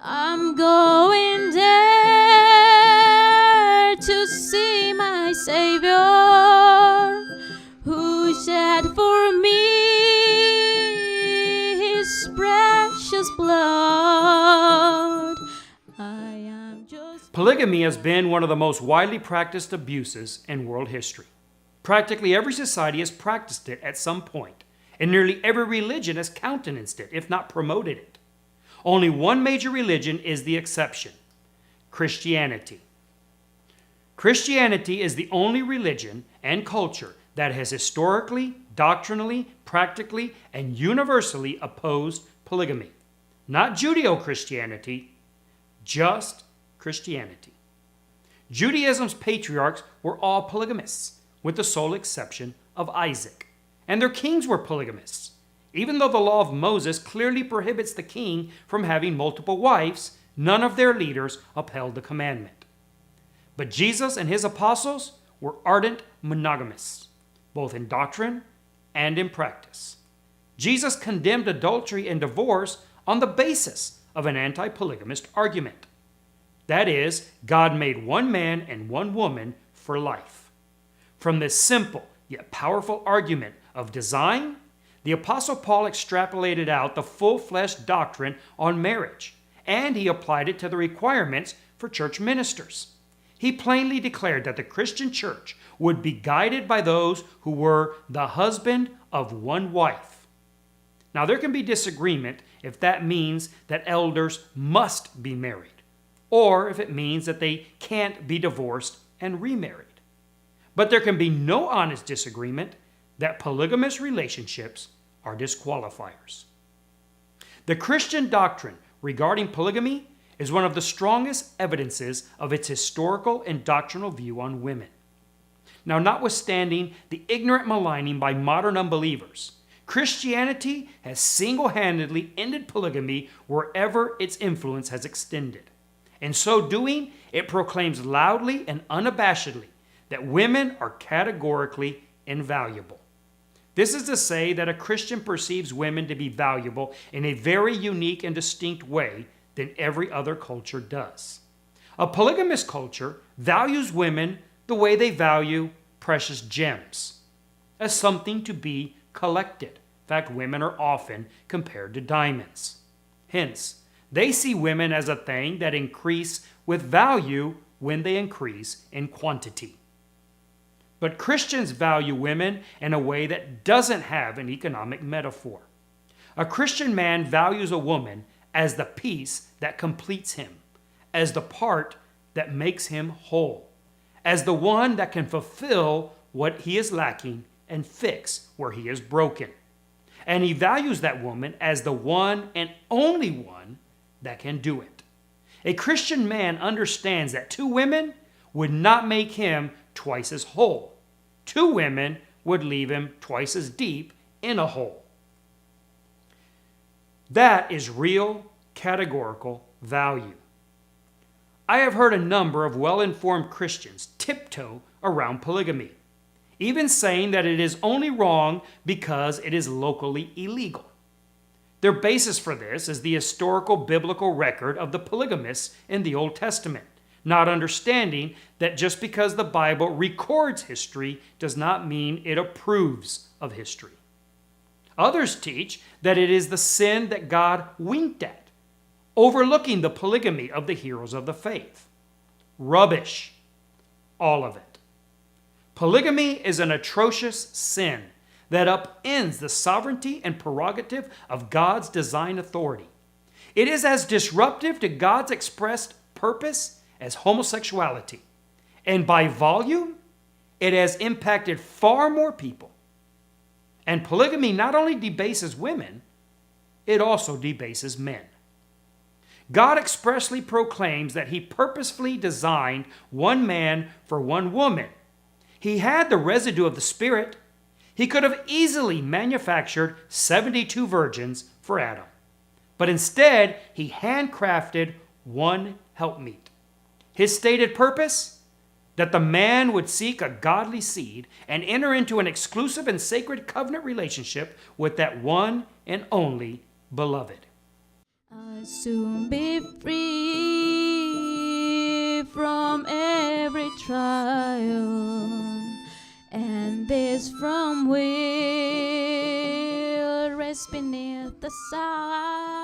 I'm going there to see my Savior, who shed for me his precious blood. Polygamy has been one of the most widely practiced abuses in world history. Practically every society has practiced it at some point, and nearly every religion has countenanced it, if not promoted it. Only one major religion is the exception: Christianity. Christianity is the only religion and culture that has historically, doctrinally, practically, and universally opposed polygamy. Not Judeo-Christianity, just Christianity. Judaism's patriarchs were all polygamists, with the sole exception of Isaac, and their kings were polygamists. Even though the law of Moses clearly prohibits the king from having multiple wives, none of their leaders upheld the commandment. But Jesus and his apostles were ardent monogamists, both in doctrine and in practice. Jesus condemned adultery and divorce on the basis of an anti-polygamist argument. That is, God made one man and one woman for life. From this simple yet powerful argument of design, the Apostle Paul extrapolated out the full-fledged doctrine on marriage, and he applied it to the requirements for church ministers. He plainly declared that the Christian church would be guided by those who were the husband of one wife. Now, there can be disagreement if that means that elders must be married, or if it means that they can't be divorced and remarried. But there can be no honest disagreement that polygamous relationships are disqualifiers. The Christian doctrine regarding polygamy is one of the strongest evidences of its historical and doctrinal view on women. Now, notwithstanding the ignorant maligning by modern unbelievers, Christianity has single-handedly ended polygamy wherever its influence has extended. In so doing, it proclaims loudly and unabashedly that women are categorically invaluable. This is to say that a Christian perceives women to be valuable in a very unique and distinct way than every other culture does. A polygamous culture values women the way they value precious gems, as something to be collected. In fact, women are often compared to diamonds. Hence, they see women as a thing that increase with value when they increase in quantity. But Christians value women in a way that doesn't have an economic metaphor. A Christian man values a woman as the piece that completes him, as the part that makes him whole, as the one that can fulfill what he is lacking and fix where he is broken. And he values that woman as the one and only one that can do it. A Christian man understands that two women would not make him twice as whole. Two women would leave him twice as deep in a hole. That is real categorical value. I have heard a number of well-informed Christians tiptoe around polygamy, even saying that it is only wrong because it is locally illegal. Their basis for this is the historical biblical record of the polygamists in the Old Testament, not understanding that just because the Bible records history does not mean it approves of history. Others teach that it is the sin that God winked at, overlooking the polygamy of the heroes of the faith. Rubbish. All of it. Polygamy is an atrocious sin that upends the sovereignty and prerogative of God's design authority. It is as disruptive to God's expressed purpose as homosexuality. And by volume, it has impacted far more people. And polygamy not only debases women, it also debases men. God expressly proclaims that he purposefully designed one man for one woman. He had the residue of the Spirit. He could have easily manufactured 72 virgins for Adam. But instead, he handcrafted one helpmeet. His stated purpose? That the man would seek a godly seed and enter into an exclusive and sacred covenant relationship with that one and only beloved. I'll soon be free from every trial, and this from will rest beneath the sun.